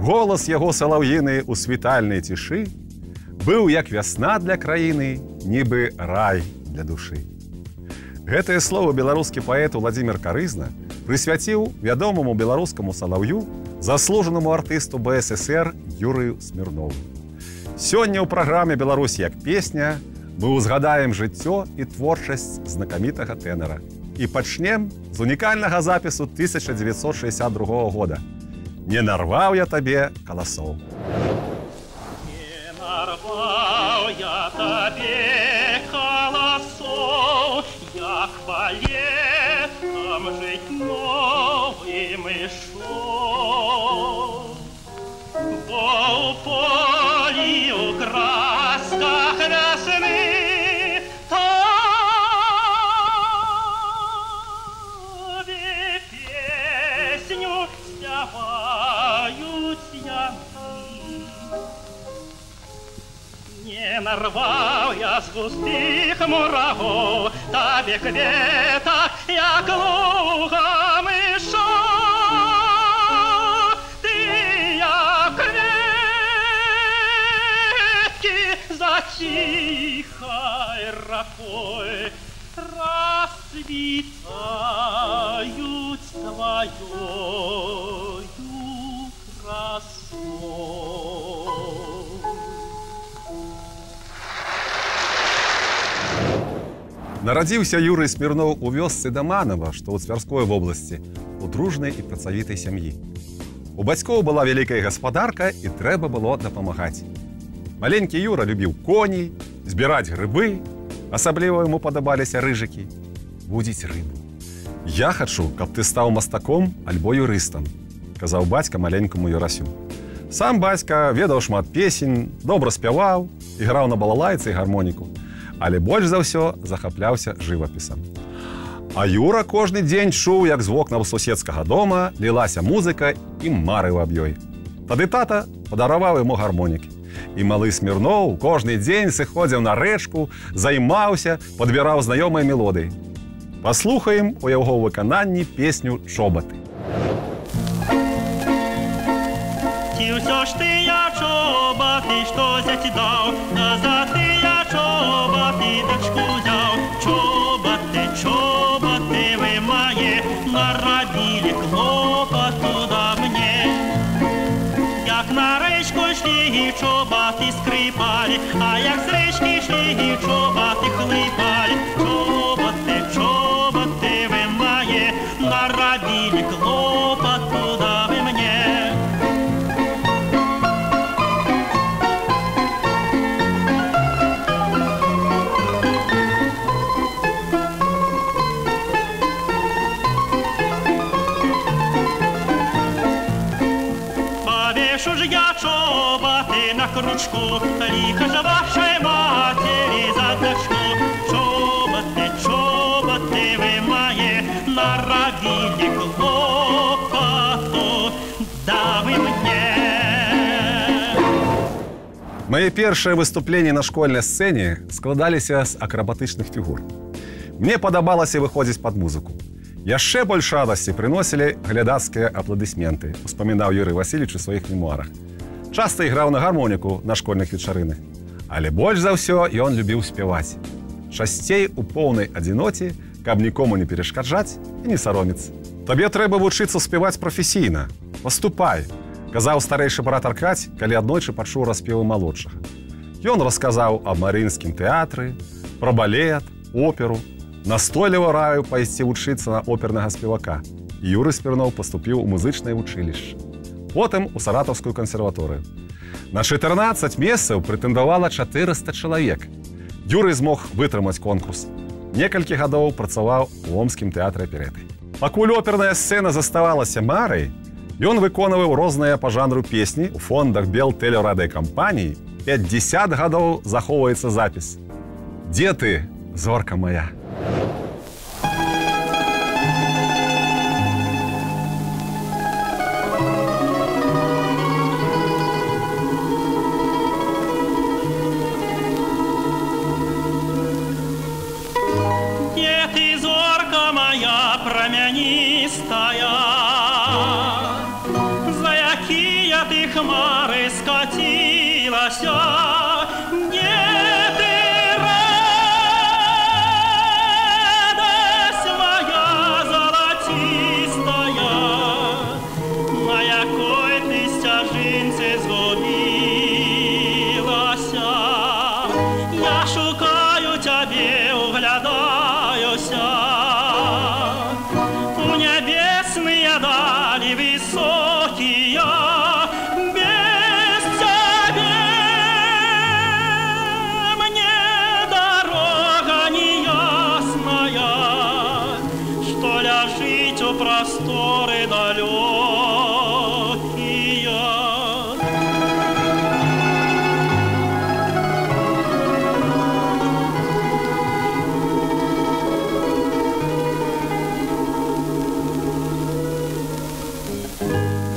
Голас яго салаўіны ў світальнай цішы быў як вясна для краіны, нібы рай для душы. Гэтыя словы беларускі паэт Уладзімір Карызна прысвяціў вядомаму беларускаму салаўю, заслужанаму артысту БССР Юрыю Смірнову. Сёння ў праграме «Беларусь як песня» мы узгадаем жыццё і творчасць знакамітага тэнара. І пачнем з унікальнага запісу 1962 года. «Не нарваў я табе каласоў». Не нарваў я табе каласоў, як палетам жыць новым ішоў. Бо ў полі ў красках вясны табе песню спяваюць яны. Не нарваў я з густых мурагоў табе кветак, як лугам ішоў. Ты як кветкі за ціхай ракой расцвітаюць тваёю красой. Нарадзіўся Юрый Смірноў у вёсцы Даманова, што ў Цвярской вобласці, у дружнай і працавітай сям'і. У бацькоў была вялікая гаспадарка і трэба было дапамагаць. Маленькі Юра любіў коней, збіраць грыбы, асабліва яму падабаліся рыжыкі, вудзіць рыбу. «Я хачу, каб ты стаў мастаком альбо юрыстам», казаў бацька маленькаму Юрасю. Сам бацька ведаў шмат песень, добра спяваў, іграў на балалайцы і гармоніку, але больш за ўсё захапляўся жывапісам. А Юра кожны дзень чуў, як з вокнаў суседскага дома лілася музыка і марыў аб ёй. Тады тата падараваў яму гармонікі. І малы Смірноў кожны дзень сыходзіў на рэчку, займаўся, падбіраў знаёмыя мелодыі. Паслухаем у яго выкананні песню «Чобаты». Ці ўсё ж тыя чобаты, што зяць даў, за тыя чобаты дачку ўзяў. Чобаты, чобаты вы мае, нарабілі клопату да мне. Як на рэчку ішлі, чобаты скрипалі, а як з рэчкі ішлі, чобаты хлыпалі. Чобаты, чобаты вы мае, нарабілі клопату да вы мне. Повешу ж я чобаты на крючку, лиха же вашей матери за дочку. Чобаты, чобаты вы мои, наробили клопоту, да вы мне. Мои першыя выступленні на школьнай сцэне складаліся з акрабатычных фігур. Мне падабалася выходзіць пад музыку. Яшчэ больш радасці прыносілі глядацкія апладысменты, успамінаў Юрый Васильевич у сваіх мемуарах. Часта іграў на гармоніку на школьных вечарынах, але больш за ўсё ён любіў спяваць. Часцей у поўнай адзіноце, каб нікому не перашкаджаць і не саромецца. Табе трэба вучыцца спяваць прафесійна. Паступай, казаў старэйшы брат Аркадзь, калі аднойчы пачуў распевы малодшага. Ён расказаў аб Марынскім тэатры, пра балет, оперу, настойліва раіў пайсці вучыцца на опернага спевака. Юрый Смірноў паступіў у музычнае вучылішча. Потым у Саратаўскую кансерваторыю. На 14 месцаў прэтэндавала 400 чалавек. Юрый змог вытрымаць конкурс. Некалькі гадоў працаваў у Омскім тэатры аперэты. Пакуль оперная сцэна заставалася марай, ён выконваў розныя па жанру песні у фондах Белтэлерадыёкампаніі. 50 гадоў захоўваецца запіс. «Дзе ты, зорка моя?» Промянистая, за якія тых где ты, радость моя золотистая, на якой ты стяжинці згубилася. Я шукаю тебе, углядаюся у небесные дали высокие. Без тебя мне дорога неясная, что ляжить у просторы далекие.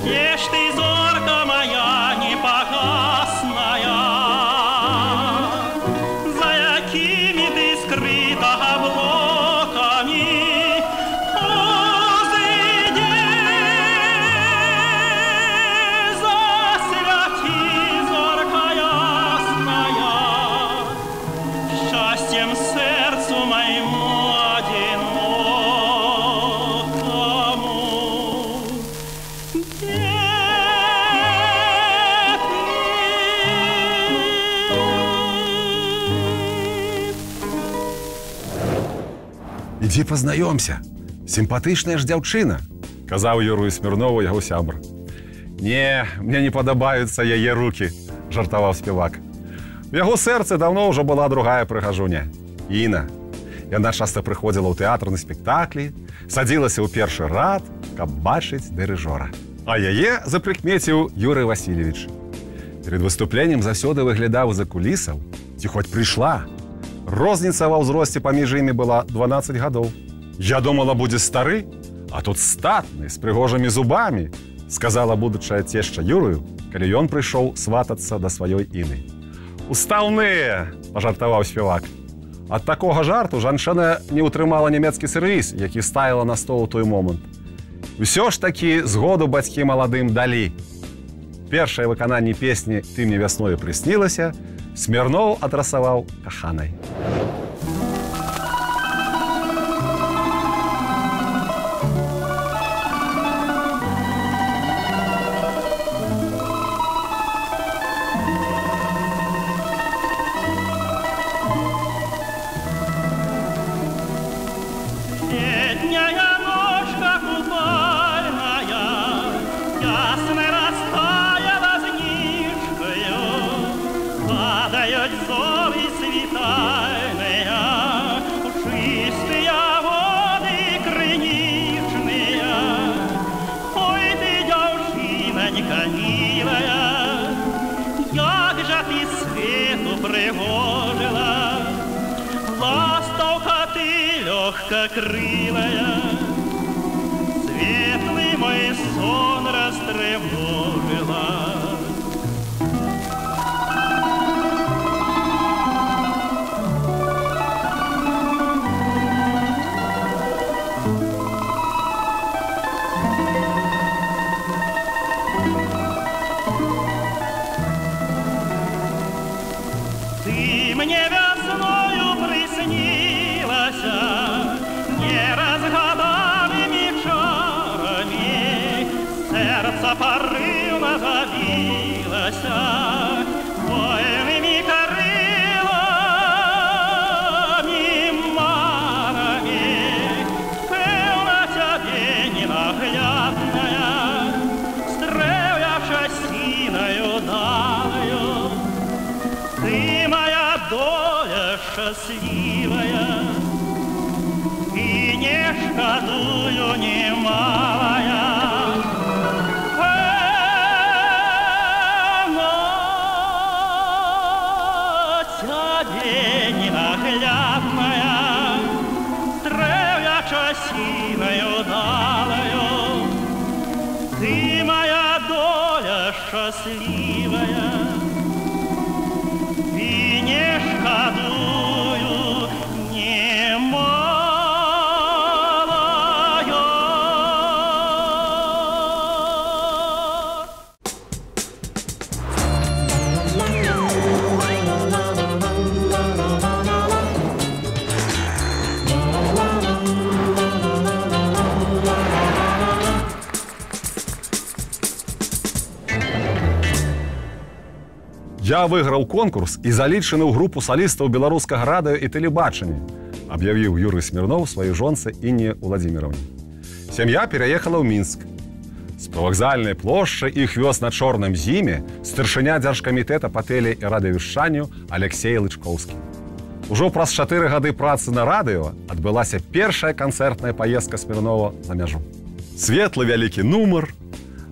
Где ж ты, зорка моя непогасная, за якими ты скрыта облаками? Узыди, засвяти, зорка ясная, счастьем сердцу моему одинокому. Ідзі пазнаёмся. Сімпатычная ж дзяўчына, казаў Юрую Смірнову яго сябр. Не, мне не падабаюцца яе рукі, жартаваў спевак. У яго сэрцы даўно ўжо была другая прыгажуня – Іна. Яна часта прыходзіла ў тэатр на спектаклі, садзілася ў першы рад, каб бачыць дырыжора. А яе запрыкмеціў Юрый Васильевич. Перед выступленнем заўсёды выглядаў за кулісаў, ці хоць прыйшла. Розніца ва ўзросце паміж імі была 12 гадоў. Я думала, будзе стары, а тут статны, з прыгожымі зубамі, сказала будучая цешча Юрую, калі ён прыйшоў сватацца да сваёй Іны. Устаўныя, пажартаваў спевак. Ад такога жарту жанчына не ўтрымала нямецкі сервіс, які ставіла на стол у той момант. Усё ж такі згоду бацькі маладым далі. Першае выкананне песні «Ты мне вясною прыснілася» Смірнов адрасаваў каханай. Летняя ножка купальная, ясно растаяла знижкою, падают зори светальные, пушистые воды крыничные. Ой, ты, девчинонька милая, як же ты свету пригожила, ластовка ты легкокрылая, светлый мой сон растревожила. Ты мне весною приснилась неразгаданными чарами, сердце порывно забилось вольными крылами, марами. Певна тебе ненаглядная, стрелявшая синою далою, ты моя доля счастливая, и не шкодую немалая. Тебе ненаглядная, стреляча синою далою, ты моя доля счастливая, и не шкодую немалая. Я выйграў конкурс і залічаны ў групу салістаў беларускага радыё і тэлебачання, аб'явіў Юрый Смірноў сваёй жонцы Інне Владзіміровне. Сям'я пераехала ў Мінск. З прывакзальнай плошчы іх вёз на чорным зіме старшыня дзяржкамітэта па тэле- і радыёвяшчанню Алексей Лычкоўскі. Ужо праз 4 гады працы на радыё адбылася першая канцэртная паездка Смірнова за мяжу. Светлы вялікі нумар,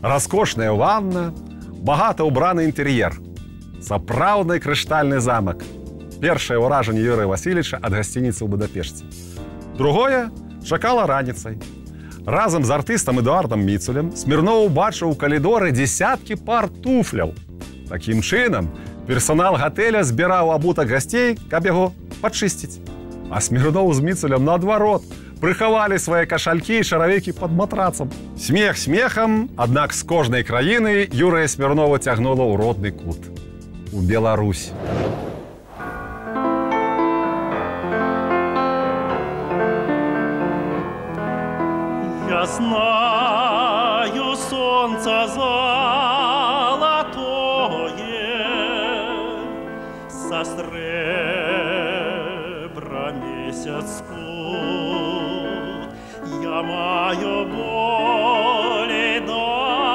раскошная ванна, багата ўбраны інтэр'ер, сапраўдны крыштальны замак. Першае ўражанне Юрыя Васильевича ад гасцініцы ў Будапешце. Другое чакала раніцай. Разам з артыстам Эдуардам Міцулем Смірноў убачыў у калідоры дзесяткі пар туфляў. Такім чынам, персанал гатэля збіраў абутак гасцей, каб яго пачысціць. А Смірноў з Міцулем, наадварот, прыхавалі свае кашалькі і шаравікі пад матрацам. Смех смехам, аднак з кожнай краіны Юрыя Смірнова цягнула ў родны кут. У Беларусь. Я знаю солнце золотое, со сребра месяц скут. Я маю более дорогое,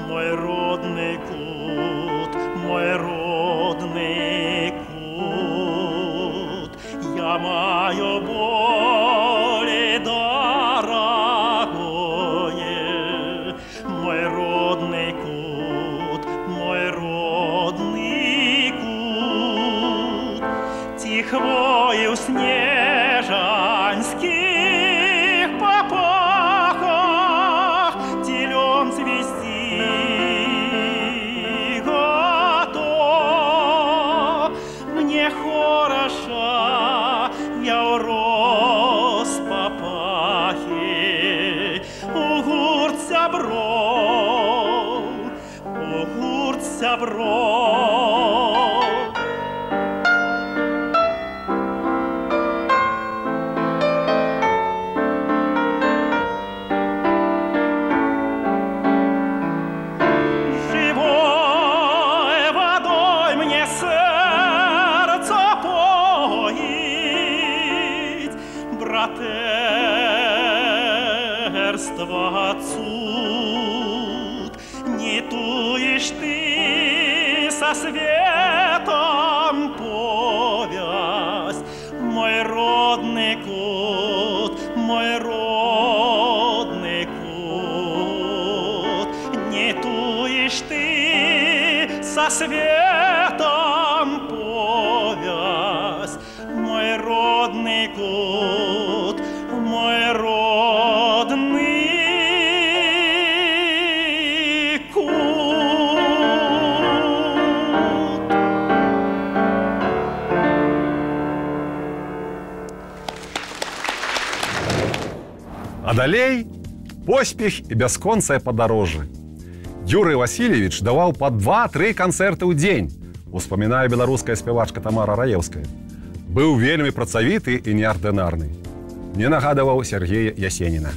мой родный кут, мой родный кут. Я маю более дорогое, мой родный кут, мой родный кут. Тихвою снежанских попахах телем цвести готов. Мне хорошо, я урос папахи, угурт сябров, угурт сябров. Живой водой мне сердце поить, братерство отсюд. Не туешь ты со светом повязь, мой родный кут, мой родный кут. Не туешь ты со светом повязь, мой родный кут, мой родный кут. А далей поспех і бясконцае падарожжа. Юрый Васильевич даваў па 2-3 канцэрты ў дзень, успамінае беларуская спявачка Тамара Раеўская. Быў вельмі працавіты і неардынарны. Мне нагадаваў Сергея Ясеніна.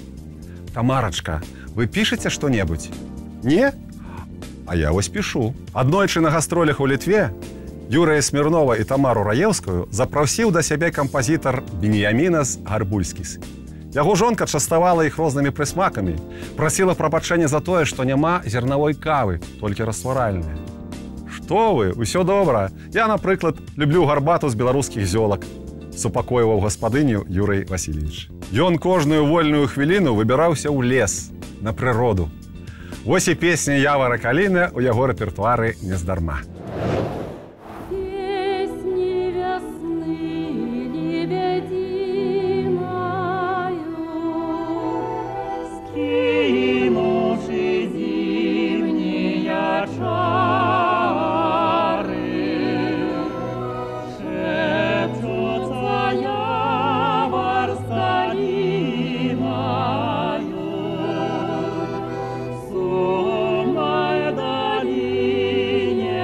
«Тамарачка, вы пішаце што-небудзь?» «Не? А я вось пішу». Аднойчы на гастролях у Літве Юрыя Смірнова і Тамару Раеўскую запрасіў да сябе кампазітар Беніямінас Гарбульскіс. Яго жонка частавала іх рознымі прысмакамі, прасіла прабачэння за тое, што няма зернавой кавы, толькі растваральная. «Што вы, усё добра. Я, напрыклад, люблю гарбату з беларускіх зёлак», супакойваў гаспадыню Юрый Васильевич. Ён кожную вольную хвіліну выбіраўся ў лес, на прыроду. Вось і песня «Явара каліна» ў яго рэпертуары нездарма. Сумная долине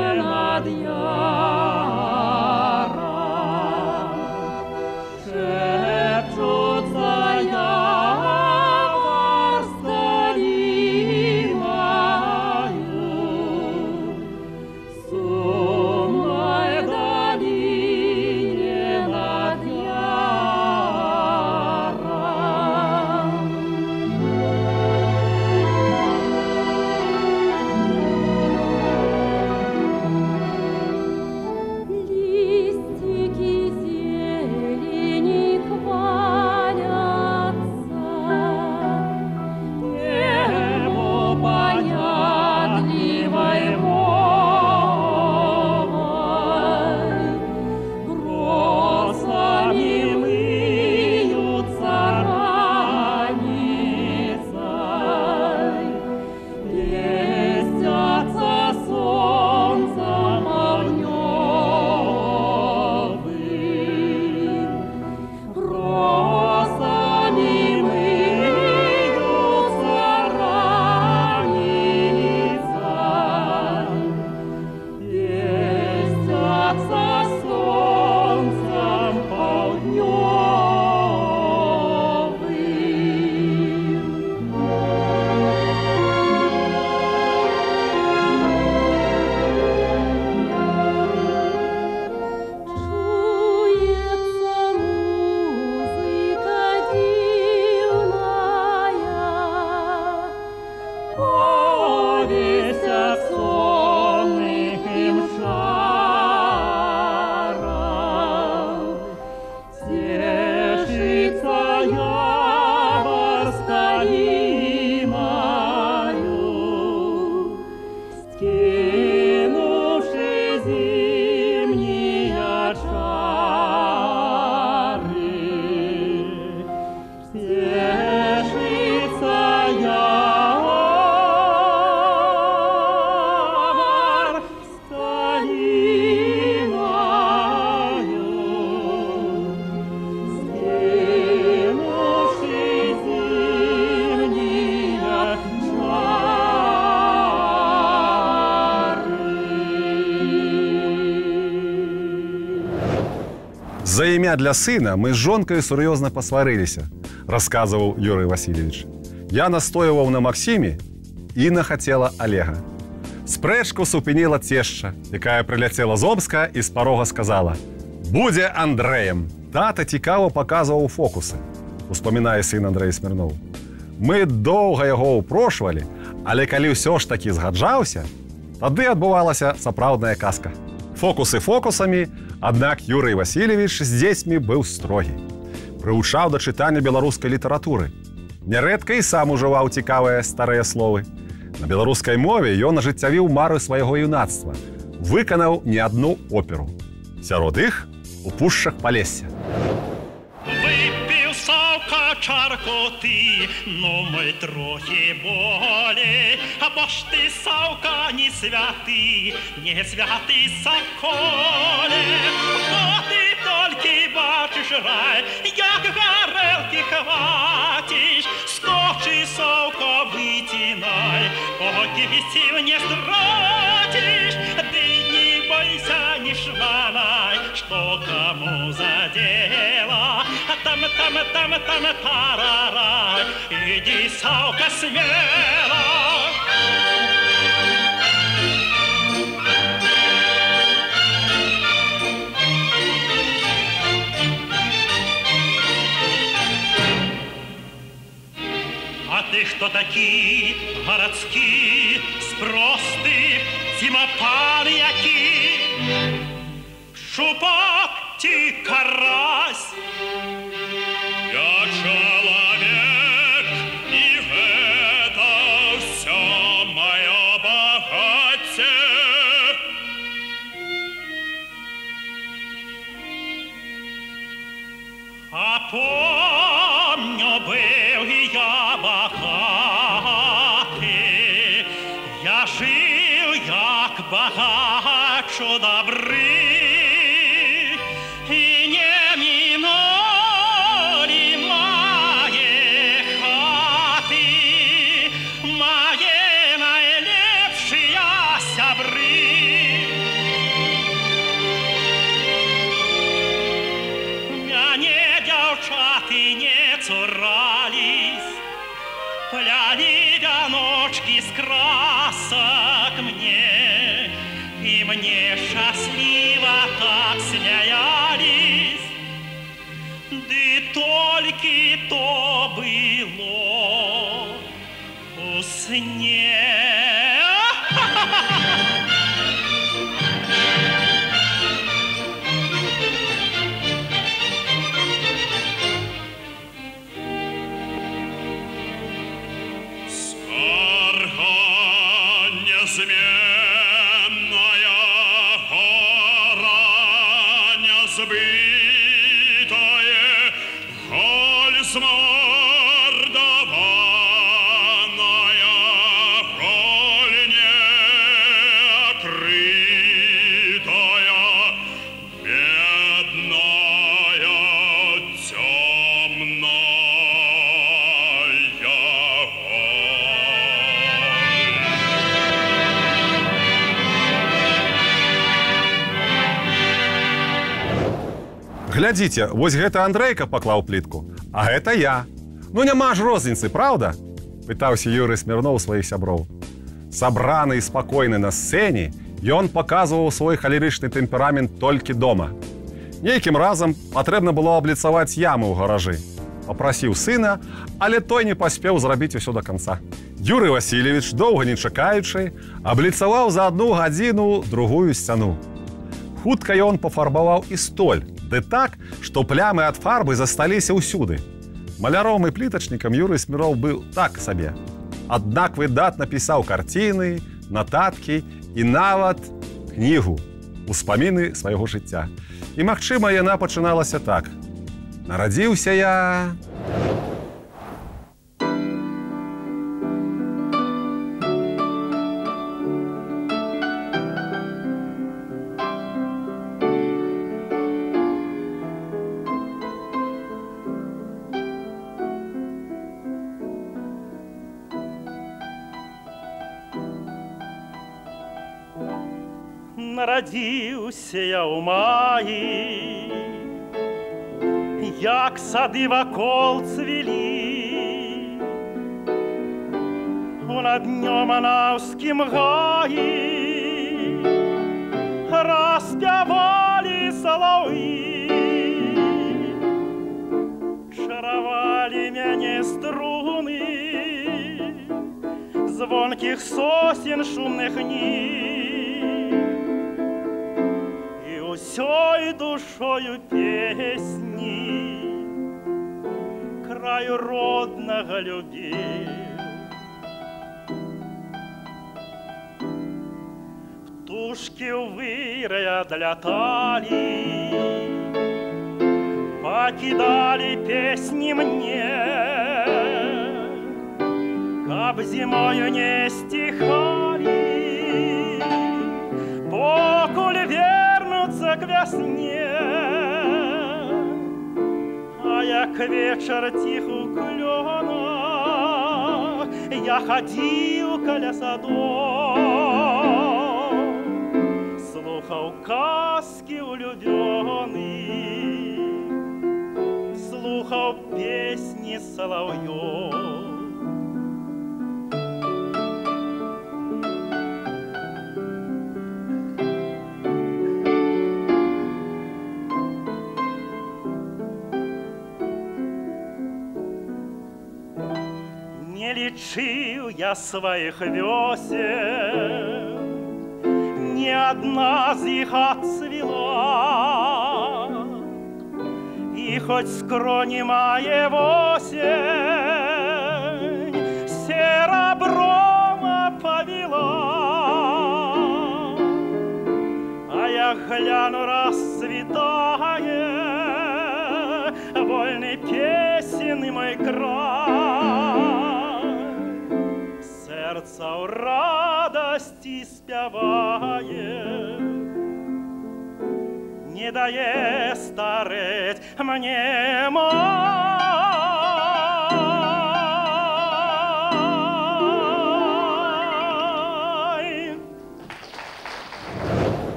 За імя для сына мы з жонкою сур'ёзна пасварыліся, расказваў Юрый Васильевич. Я настойваў на Максіме, Інна хацела Олега. Спрэчку супыніла цешча, якая прыляцела з Омска і з парога сказала: «Будзе Андрэем». Тата цікава паказваў фокусы, успамінае сын Андрэй Смірноў. Мы доўга яго ўпрошвалі, але калі ўсё ж такі згаджаўся, тады адбывалася сапраўдная казка. Фокусы фокусамі, аднак Юрый Васильевич з дзецьмі быў строгі. Прывучаў да чытання беларускай літаратуры. Нярэдка і сам ужываў цікавыя старыя словы. На беларускай мове ён ажыццявіў мары свайго юнацтва, выканаў не адну оперу. Сярод іх у пушчах Палесся. Выпіў саўка чарку ты, но мы трохі болей, бо ж ты, саўка, не святы, не святы саколе. Бо ты толькі бачыш рай, як гарэлкі хваціш, скочы, саўка, выцінай, поки сіл не зрадзіш, ты не бойся, не шванай, што каму задела. Там, тарарай, иди, саўка, смело. А ты хто такі, гарадскі, спросты, зімапан які? Шупак ці карась? Я чалавек, і гэта ўсё маё багацце. А помню, быў я багаты, я жыў як багач у дабры. Пляли вяночки с красок мне, и мне счастливо так смеялись. Ды только то было у сне. Незменная гора незбитая, голь смордованная, голь неокрытая, бедная, темная. Глядзіце, вось гэта Андрэйка паклаў плітку, а гэта я. Ну няма ж розніцы, праўда? Пытаўся Юрый Смірноў сваіх сяброў. Сабраны і спакойны на сцэне, ён паказваў свой халерычны тэмперамент толькі дома. Нейкім разам патрэбна было абліцаваць ямы ў гаражы. Папрасіў сына, але той не паспеў зрабіць усё да канца. Юрый Васильевич, доўга не чакаючы, абліцаваў за 1 гадзіну другую сцяну. Хутка ён пафарбаваў і столь, ды так, што плямы ад фарбы засталіся ўсюды. Маляром і плітачнікам Юрый Смірноў быў так сабе. Аднак выдатна пісаў карціны, нататкі і нават кнігу «Успаміны свайго жыцця». І, магчыма, яна пачыналася так. Нарадзіўся я... Нарадзіўся я ў маі, як сады вакол цвели, на днём-анаўскім гаі распявалі салаўі, чаравалі мяне струны звонкіх сосен шумных ніг, і усёй душою песні краю роднага любіў. Птушкі вырай адляталі, пакідалі песні мне, каб зімою не стихалі, покуль вернуцца к вясне. А як вечар ціх у клёнах, я хадзіў каля садов, слухаў казкі улюбёны, слухаў песні салаўёў. Не лічыў я сваіх вёсен, ні адна з іх адцвіла, і хоць скроні мае восень серабром апавіла, а як гляну расцвітае вольны песенны мой край, сэрца ў радасці спявае, не дае старець мне май.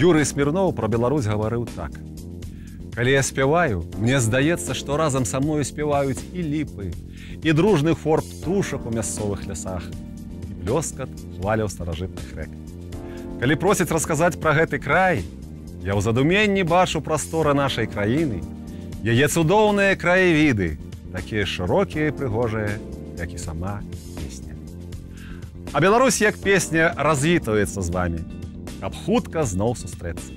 Юрый Смірноў про Беларусь гаварыў так: калі я спяваю, мне здаецца, што разам са мною спяваюць і ліпы, і дружны хор птушак у мясцовых лясах, і блёскат хваляў старажытных рэк. Калі просяць расказаць пра гэты край, я ў задуменні бачу прасторы нашай краіны, яе цудоўныя краявіды, такія шырокія і прыгожыя, як і сама песня. А Беларусь як песня развітваецца з вамі, каб хутка зноў сустрэцца.